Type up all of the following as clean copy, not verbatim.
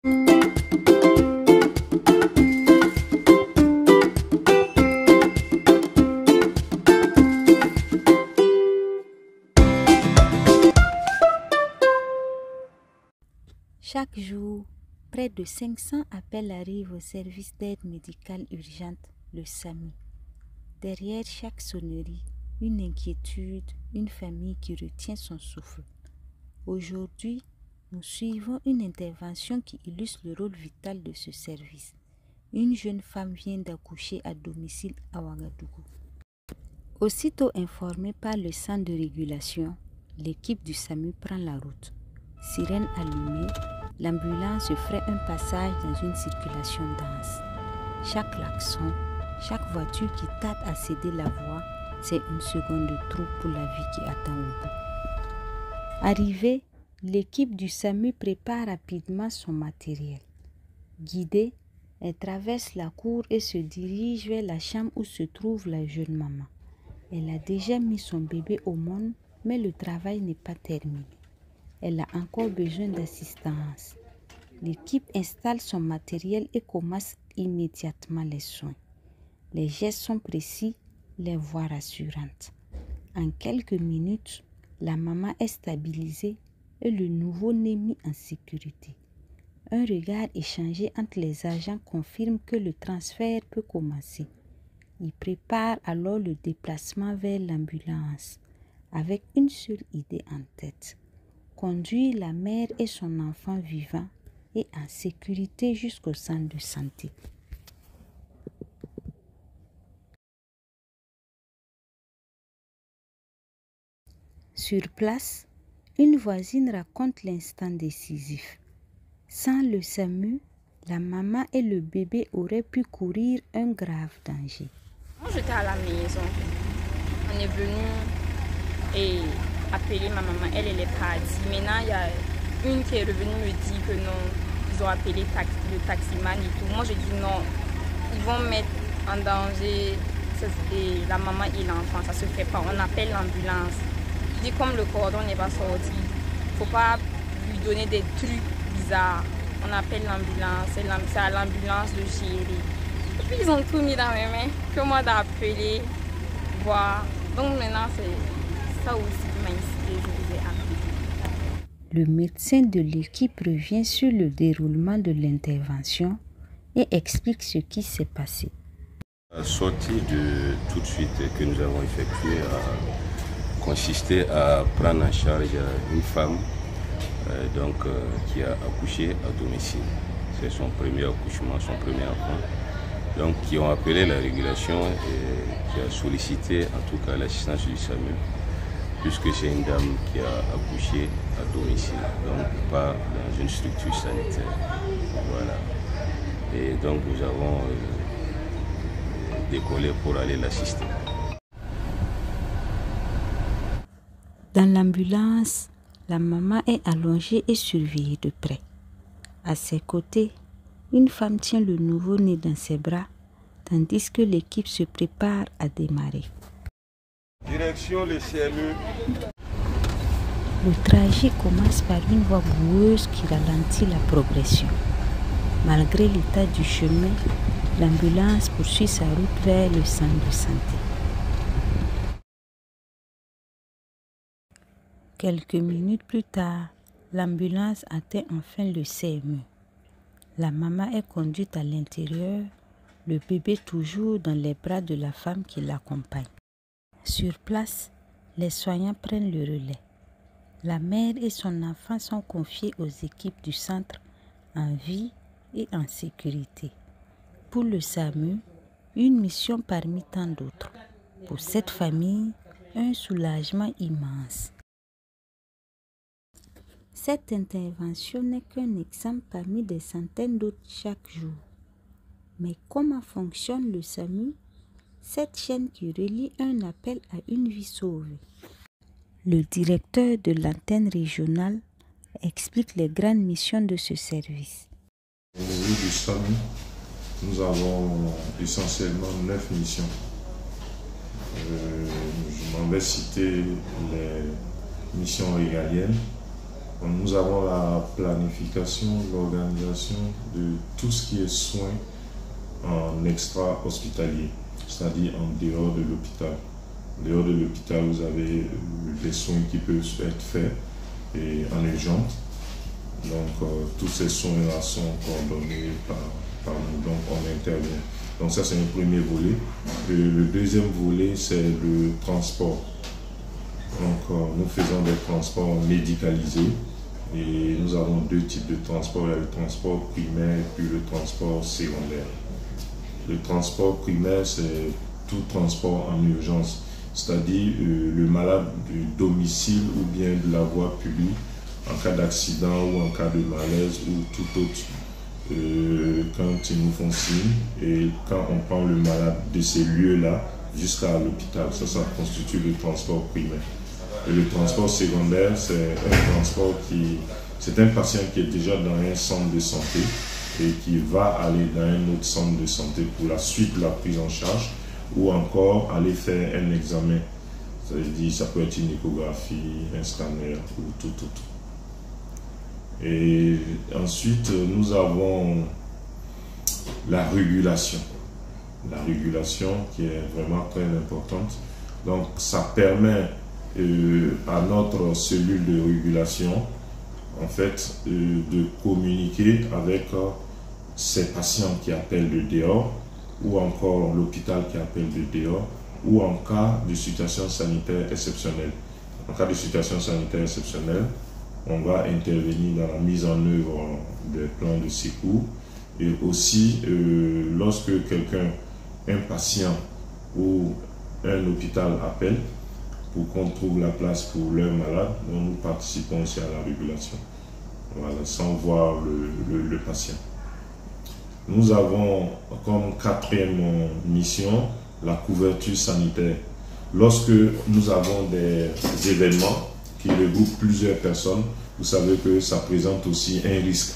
Chaque jour, près de 500 appels arrivent au service d'aide médicale urgente, le SAMU. Derrière chaque sonnerie, une inquiétude, une famille qui retient son souffle. Aujourd'hui, nous suivons une intervention qui illustre le rôle vital de ce service. Une jeune femme vient d'accoucher à domicile à Ouagadougou. Aussitôt informée par le centre de régulation, l'équipe du SAMU prend la route. Sirène allumée, l'ambulance ferait un passage dans une circulation dense. Chaque klaxon, chaque voiture qui tarde à céder la voie, c'est une seconde de trop pour la vie qui attend au bout. Arrivée, l'équipe du SAMU prépare rapidement son matériel. Guidée, elle traverse la cour et se dirige vers la chambre où se trouve la jeune maman. Elle a déjà mis son bébé au monde, mais le travail n'est pas terminé. Elle a encore besoin d'assistance. L'équipe installe son matériel et commence immédiatement les soins. Les gestes sont précis, les voix rassurantes. En quelques minutes, la maman est stabilisée et le nouveau-né mis en sécurité. Un regard échangé entre les agents confirme que le transfert peut commencer. Ils préparent alors le déplacement vers l'ambulance avec une seule idée en tête: conduire la mère et son enfant vivant et en sécurité jusqu'au centre de santé. Sur place, une voisine raconte l'instant décisif. Sans le SAMU, la maman et le bébé auraient pu courir un grave danger. Moi, j'étais à la maison. On est venu et appeler ma maman. Elle est partie. Maintenant, il y a une qui est revenue me dire que non, ils ont appelé le taximan et tout. Moi, je dis non, ils vont mettre en danger la maman et l'enfant. Ça se fait pas. On appelle l'ambulance. Je dis comme le cordon n'est pas sorti, il ne faut pas lui donner des trucs bizarres. On appelle l'ambulance, c'est à l'ambulance de gérer. Et puis ils ont tout mis dans mes mains, que moi d'appeler, voir. Donc maintenant c'est ça aussi qui m'a incité, je vous ai appelé. Le médecin de l'équipe revient sur le déroulement de l'intervention et explique ce qui s'est passé. La sortie de tout de suite que nous avons effectuée consistait à prendre en charge une femme qui a accouché à domicile. C'est son premier accouchement, son premier enfant. Donc qui ont appelé la régulation et qui a sollicité en tout cas l'assistance du SAMU, puisque c'est une dame qui a accouché à domicile, donc pas dans une structure sanitaire. Voilà. Et donc nous avons décollé pour aller l'assister. Dans l'ambulance, la maman est allongée et surveillée de près. À ses côtés, une femme tient le nouveau-né dans ses bras, tandis que l'équipe se prépare à démarrer. Direction le CMU. Le trajet commence par une voie boueuse qui ralentit la progression. Malgré l'état du chemin, l'ambulance poursuit sa route vers le centre de santé. Quelques minutes plus tard, l'ambulance atteint enfin le CME. La maman est conduite à l'intérieur, le bébé toujours dans les bras de la femme qui l'accompagne. Sur place, les soignants prennent le relais. La mère et son enfant sont confiés aux équipes du centre en vie et en sécurité. Pour le SAMU, une mission parmi tant d'autres. Pour cette famille, un soulagement immense. Cette intervention n'est qu'un exemple parmi des centaines d'autres chaque jour. Mais comment fonctionne le SAMU, cette chaîne qui relie un appel à une vie sauvée? Le directeur de l'antenne régionale explique les grandes missions de ce service. Au niveau du SAMU, nous avons essentiellement 9 missions. Je m'en vais citer les missions régaliennes, Nous avons la planification, l'organisation de tout ce qui est soins en extra-hospitalier, c'est-à-dire en dehors de l'hôpital. En dehors de l'hôpital, vous avez des soins qui peuvent être faits et en urgence. Donc, tous ces soins-là sont coordonnés par nous, donc on intervient. Donc ça, c'est un premier volet. Le deuxième volet, c'est le transport. Donc, nous faisons des transports médicalisés et nous avons deux types de transport. Il y a le transport primaire et puis le transport secondaire. Le transport primaire, c'est tout transport en urgence, c'est-à-dire le malade du domicile ou bien de la voie publique en cas d'accident ou en cas de malaise ou tout autre. Quand ils nous font signe et quand on prend le malade de ces lieux-là jusqu'à l'hôpital, ça constitue le transport primaire. Et le transport secondaire, c'est un transport c'est un patient qui est déjà dans un centre de santé et qui va aller dans un autre centre de santé pour la suite de la prise en charge ou encore aller faire un examen. C'est-à-dire, ça peut être une échographie, un scanner ou tout autre. Et ensuite, nous avons la régulation. La régulation qui est vraiment très importante. Donc, ça permet à notre cellule de régulation, en fait, de communiquer avec ces patients qui appellent de dehors ou encore l'hôpital qui appelle de dehors ou en cas de situation sanitaire exceptionnelle. En cas de situation sanitaire exceptionnelle, on va intervenir dans la mise en œuvre des plans de secours et aussi lorsque un patient ou un hôpital appelle pour qu'on trouve la place pour leur malade, nous participons aussi à la régulation, voilà, sans voir le patient. Nous avons comme quatrième mission la couverture sanitaire. Lorsque nous avons des événements qui regroupent plusieurs personnes, vous savez que ça présente aussi un risque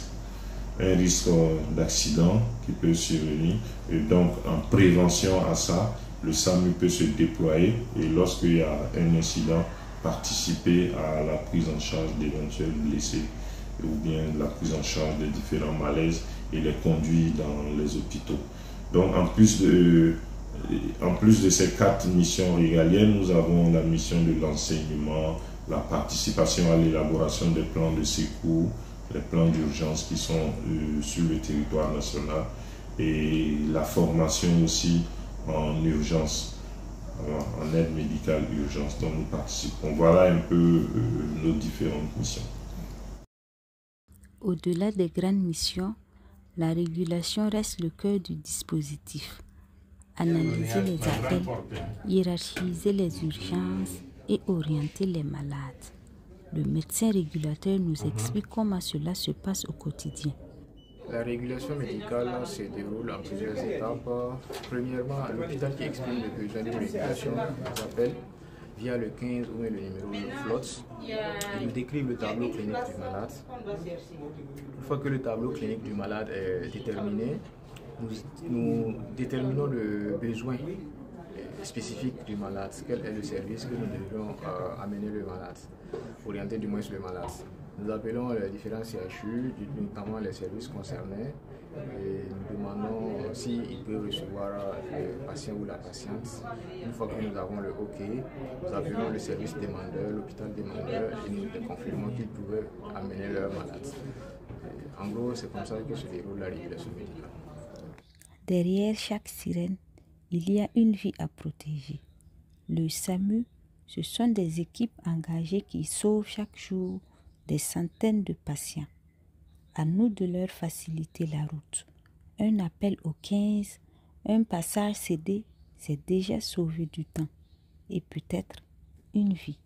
d'accident qui peut survenir. Et donc, en prévention à ça, le SAMU peut se déployer et lorsqu'il y a un incident, participer à la prise en charge d'éventuels blessés ou bien la prise en charge des différents malaises et les conduire dans les hôpitaux. Donc, en plus de ces 4 missions régaliennes, nous avons la mission de l'enseignement, la participation à l'élaboration des plans de secours, les plans d'urgence qui sont sur le territoire national et la formation aussi en urgence, en aide médicale urgence dont nous participons. Voilà un peu nos différentes missions. Au-delà des grandes missions, la régulation reste le cœur du dispositif. Analyser les appels, hiérarchiser les urgences et orienter les malades. Le médecin régulateur nous explique comment cela se passe au quotidien. La régulation médicale se déroule en plusieurs étapes. Premièrement, l'hôpital qui exprime le besoin de régulation nous appelle via le 15 ou le numéro flotte. Il nous décrit le tableau clinique du malade. Une fois que le tableau clinique du malade est déterminé, nous déterminons le besoin spécifique du malade. Quel est le service que nous devons amener le malade, orienter du moins le malade. Nous appelons les différents CHU, notamment les services concernés, et nous demandons s'ils peuvent recevoir le patient ou la patiente. Une fois que nous avons le OK, nous appelons le service demandeur, l'hôpital demandeur, et nous confirmons qu'ils pouvaient amener leur malade. En gros, c'est comme ça que se déroule la régulation médicale. Derrière chaque sirène, il y a une vie à protéger. Le SAMU, ce sont des équipes engagées qui sauvent chaque jour des centaines de patients. À nous de leur faciliter la route. Un appel au 15, un passage cédé, c'est déjà sauver du temps et peut-être une vie.